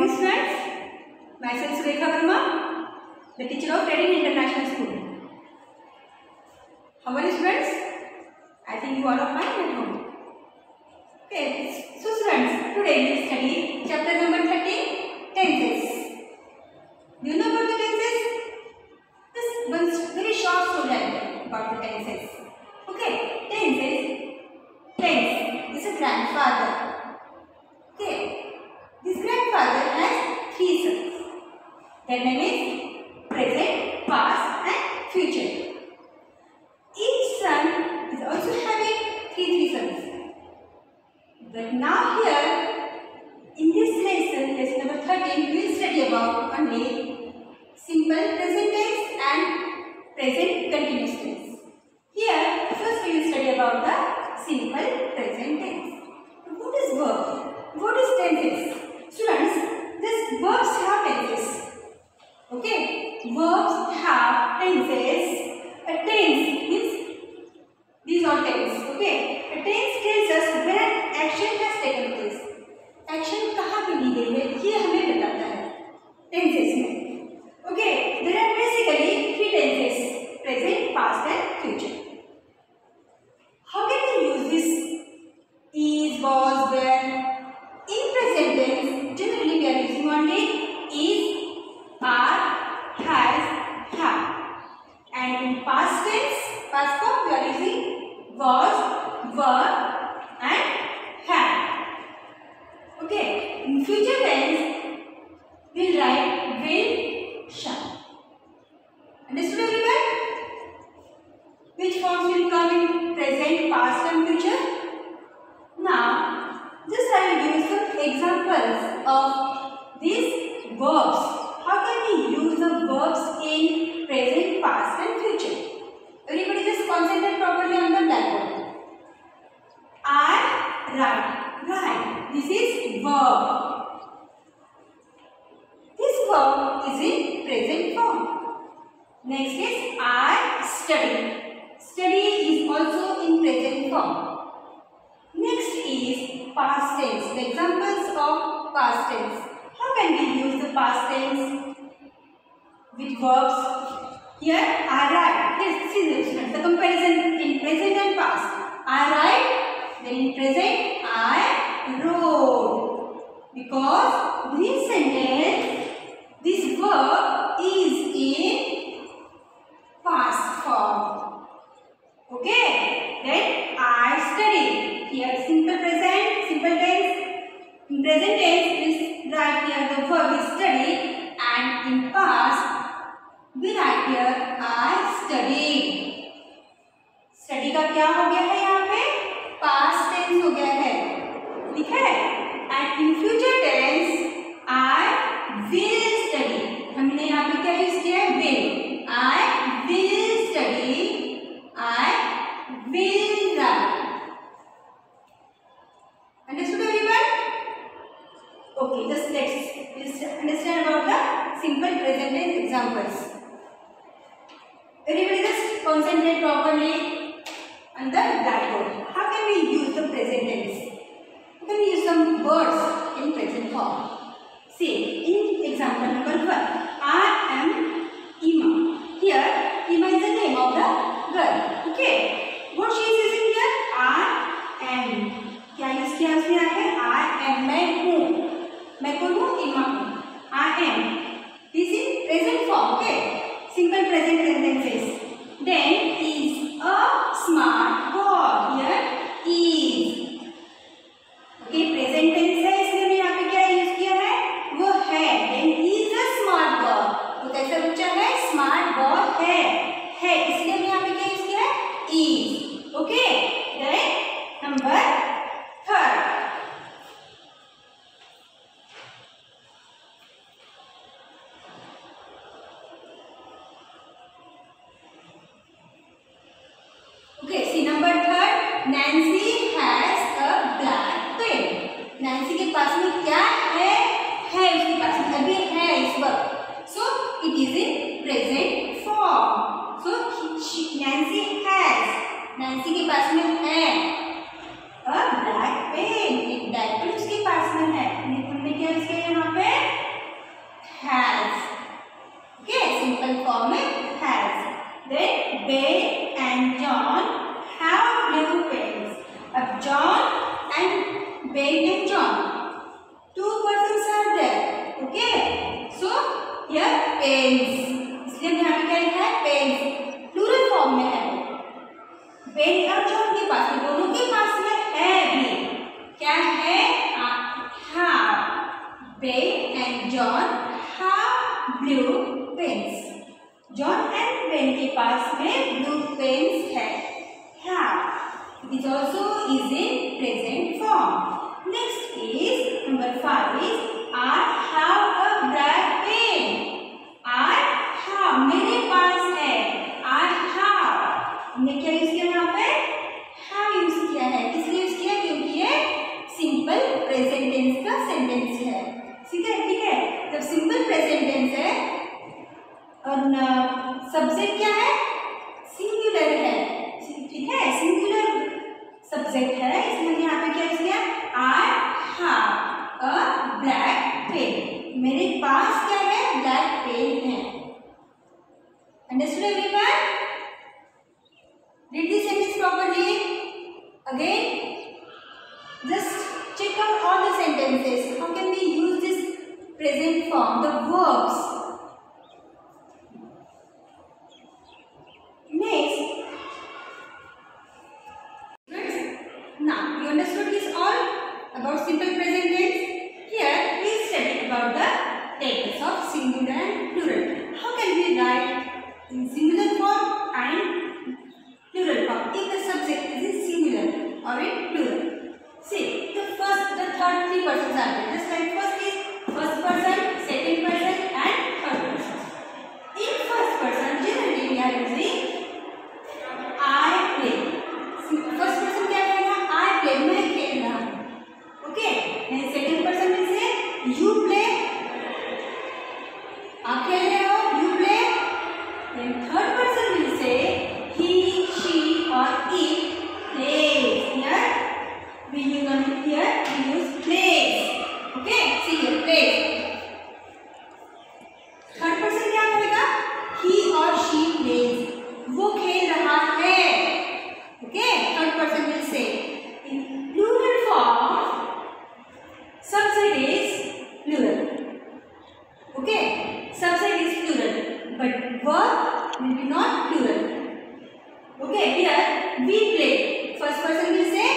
morning students, myself Surekha Verma, the teacher of Reading International School. How are you students? I think you all are fine at home. Okay, so students, today we study chapter number 13, tenses. Do you know about the tenses? This one very short story about the tenses. Okay, tenses. Tense is a grandfather. Okay, this grandfather has three sons. Their name is present, past, and future. Each son is also having three sons. But now here, in this lesson number 13, we will study about only simple present tense and present continuous tense. Here, first we will study about the simple present tense. What is verb? What is tenses? Students, these verbs have tenses. Okay, verbs have tenses. A tense means these are tense. Okay, a tense tells us when an action has taken place. Action कहाँ पे ली गई है ये हमें बताता है tenses में. Okay, there are basically three tenses: present, past, and future. How can we use this? Is, was, were. In present tense, generally we are using only is, are, has, have. And in past tense, past form, we are using was, were, and have. Okay. In future tense, we will write will, shall. Understood everyone? Which forms will come in present, past, and future? Now, just I will give you some examples of these verbs. How can we use the verbs in present, past, and future? Everybody just concentrate properly on the blackboard. I write. Write. This is verb. This verb is in present form. Next is I study. Study is also in present form. Next is past tense. The examples of past tense. How can we use the past tense with verbs? Here, I write. Yes, see the comparison in present and past. I write, then in present, I wrote. Because this sentence, this verb is in past form. Okay, then I study. Here simple present, simple tense. In present tense is right here the verb is study, and in past we write here I studied. Study का क्या हो गया है यहाँ पे? Past tense हो गया है, ठीक है? And in future tense I will study. हमने यहाँ पे क्या यूज किया है? Will. I will study. I will write. Understood everyone? Okay, just let's understand about the simple present tense examples. Everybody just concentrate properly on the blackboard. How can we use the present tense? How can we use some words in present form? See, in example number 1, I am Ima. Here, Ima is the name of the girl. Okay, what she is using here? I am. क्या use किया उसने यहाँ पे? I am. मैं हूँ. मैं कौन हूँ? इमा हूँ. I am. This is present form. Okay. Simple present sentences. Then is a smart boy. Here is. Okay. Present tense है इसलिए मैं यहाँ पे क्या यूज किया है? वो है. Then is a smart boy. वो कैसा बच्चा है? Smart boy है. है इसलिए मैं यहाँ पे क्या यूज किया है? Is. Okay. Then number 3. Okay, see number 3. Nancy has a black pen. Nancy के पास में क्या है? है उसके पास में अभी है इस वक्त. So it is in present form. So Nancy has. Nancy के पास में है a black pen. एक black pen उसके पास में है. हमने क्या इसके यहाँ पे John. Two persons are there. Okay. So here pens. इसलिए यहाँ पे क्या लिखा है? Pens. Plural form में है. Ben और John के पास में, दोनों के पास में है भी. क्या है? Have. Ben and John have blue pens. John and Ben के पास में blue pens है. Have. It also is in present form. Next is number 5 is I have a black pen. I have, मेरे पास है. I have. हमने क्या use किया यहाँ पे? Have यूज किया है. किस लिए यूज किया? क्योंकि ये सिंपल प्रेजेंट टेंस का सेंटेंस है. ठीक है, ठीक है. जब सिंपल प्रेजेंट टेंस है और सब्जेक्ट क्या है? सिंगुलर है. ठीक है, सिंगुलर सब्जेक्ट है, इसलिए यहाँ पे क्या किया? I have a black pen. मेरे पास क्या है? ब्लैक पेन है. Understood everyone? Read this sentence properly. Again, just check out all the sentences. How can we use this present form? The verbs. Next. Now, you understood this all about simple present tense? Here, please study about the tenses of singular and plural. How can we write in singular form and plural form if the subject is in singular or in plural? See, the third three persons are there. Just like first is first person, second person, and third person. In first person, generally we are using I play. First person क्या करेगा? I play, मैं खेल रहा हूँ. Okay. And second person will say you play. आप खेल रहे हो? You play. Then third person will say he, she, or it plays. Here we use plays. Okay. See here, plays. Third person क्या करेगा? He or she plays. वो खेल रहा है. Okay, third person will say. In plural form, subject is plural. Okay, subject is plural, but verb will be not plural. Okay, here we play. First person will say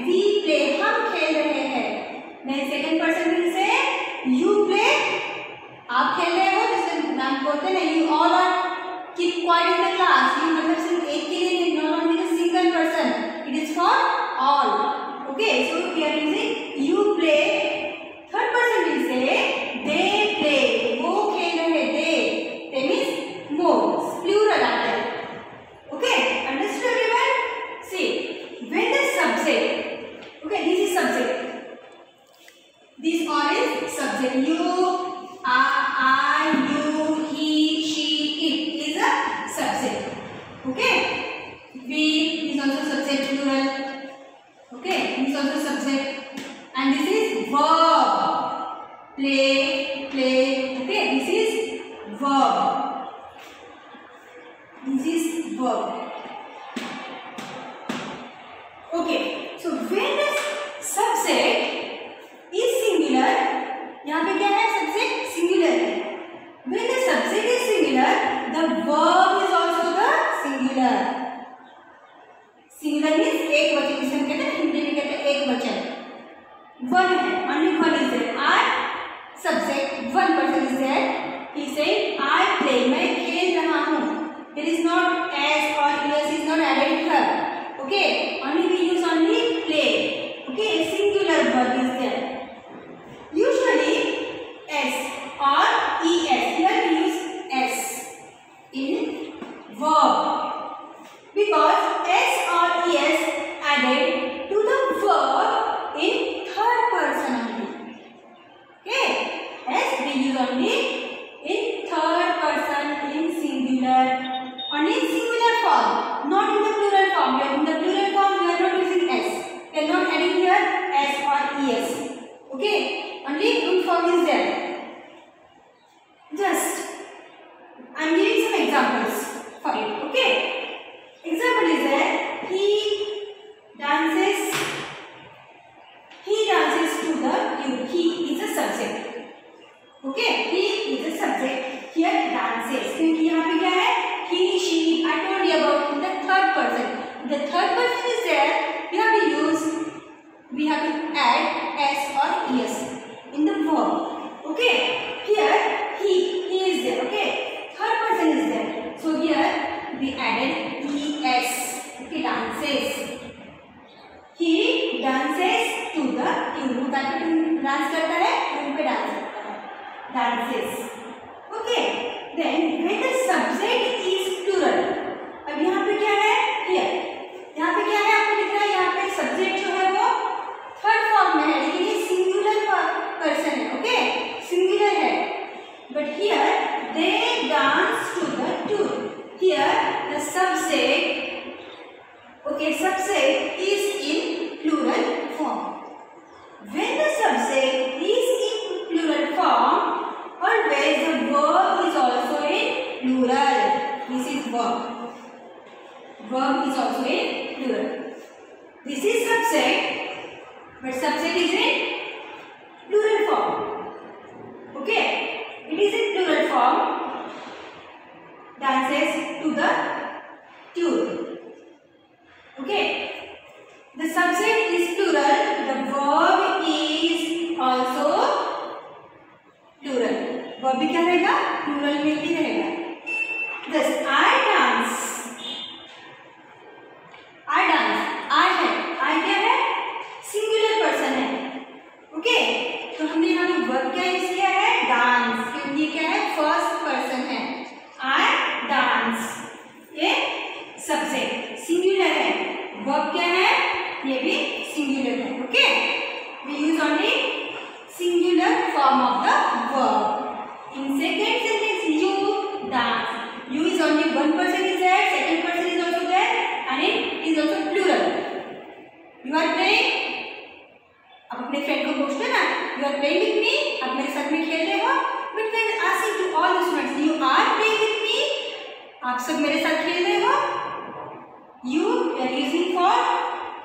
we play. हम खेल रहे हैं. Then second person will say you play. आप खेल रहे हो. जैसे नाम बोलते हैं ना, you all are keep quiet in the class. You मतलब सिर्फ एक के लिए नहीं, not only the single person. It is for all. Okay, so we are using you play. Third person will say they play. वो खेल रहे. They means more. Plural आता है. Okay, understood everyone? See, when the subject. Okay, this is subject. This all is subject. You, I, you, he, she, it is a subject. Okay. We is also subject plural. Okay. This is also subject. And this is verb. Play, play. Okay. This is verb. This is verb. Okay. So when the subject is singular, यहाँ पे क्या है? Subject singular है. When the subject is singular, the verb is also the singular. Singular means एक वचन, जिसे हम कहते हैं हिंदी में कहते हैं एक वचन. One है, only one is there. I subject, one person is there. He said I play. मैं खेल रहा हूँ. There is not s or es is not added here. Okay, only we use only play. Okay, a singular verb is there. Usually s or es. Here we use s in verb because s or es added to the verb in third person only. Okay, s we use only in third person in singular. Only in singular form, not in the plural form. In the plural form, we are not using s. We are not adding here s or es. Okay, only root form is there. Just, I am giving some examples for it. Okay, example is there. He dances to the कि यहाँ पे क्या है, he, she, I told you about the third person. The third person is there. We have to add s or es in the verb. Okay. Here he is there. Okay. Third person is there. So here we added es. Okay. Dances. He dances to the tune. वो क्या dance करता है, tune पे dance करता है, dances. Okay. Then when the subject is plural, अब यहाँ पे क्या है, here यहाँ पे क्या है आपको दिख रहा है, यहाँ पे सब्जेक्ट जो है वो थर्ड फॉर्म में है, लेकिन ये सिंगुलर पर्सन है. ओके, सिंगुलर है. But here they dance to the tune. Here the subject, okay, subject is in plural form. When the subject is in plural form, always the verb is also in plural. This is verb. Verb is also in plural. This is subject, but subject is in plural form. Okay, it is in plural form. Dances to the tune. Okay, the subject is plural, the verb is also plural. Verb भी क्या रहेगा, plural में ही रहेगा. Thus I dance. I dance. I है, I क्या है, singular person है. Okay, तो हमने यहाँ पे verb क्या यूज किया है, dance, क्योंकि ये क्या है, first person है. I dance. ये subject singular है. वर्ब क्या है, ये भी सिंगुलर है. Okay, we use only singular form of the verb. In second sentence, you dance. You is only one person is there, second person is also there, and it is also plural. You are playing. आप अपने friend को पूछते ना, you are playing with me, आप मेरे साथ में खेल रहे हो. But when asking to all the students, you are playing with me, आप सब मेरे साथ खेल रहे हो. You are using for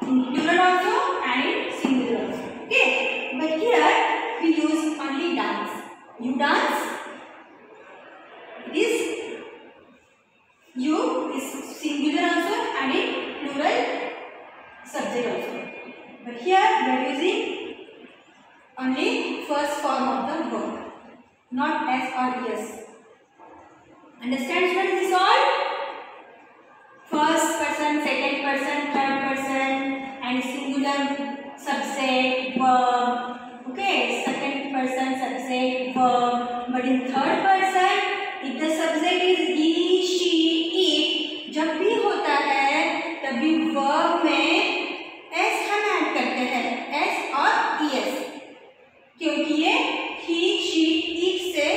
in plural also and in singular also. Okay, but here we use only dance. You dance. It is you is singular also and in plural subject also. But here we are using only first form of the verb, not s or es. Understand students this all? First person, second person, third person, and singular subject, verb. Okay, second person, subject, verb. But in third person, if the subject is he, she, it, जब भी होता है तभी verb में s हम add करते हैं, s और es, क्योंकि ये he, she, it से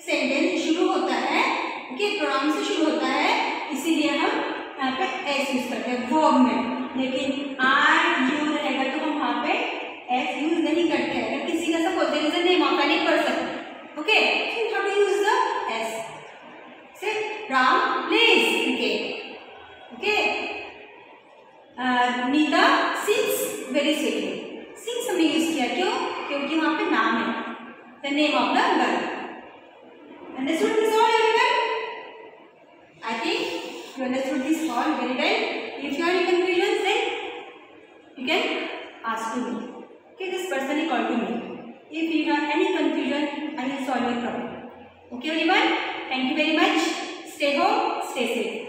सेंटेंस शुरू होता है. ओके, प्रोनाउन से शुरू होता है, इसीलिए हम यहाँ पे s यूज करते हैं वर्ब में. लेकिन आई, यू रहेगा तो हम वहाँ पे s यूज नहीं करते हैं. अगर किसी का suppose there is a name of any person, okay, so you have to use the s. Say Ram plays cricket. Okay, Neeta sings very sweetly. Sings हमने यूज किया, क्यों, क्योंकि वहाँ पे नाम है, the name of the girl. Understood this all everyone? I think you understood this all very well. If you are in confusion, then you can ask to me. Okay, just personally call to me. If you have any confusion, I will solve your problem. Okay everyone, thank you very much. Stay home, stay safe.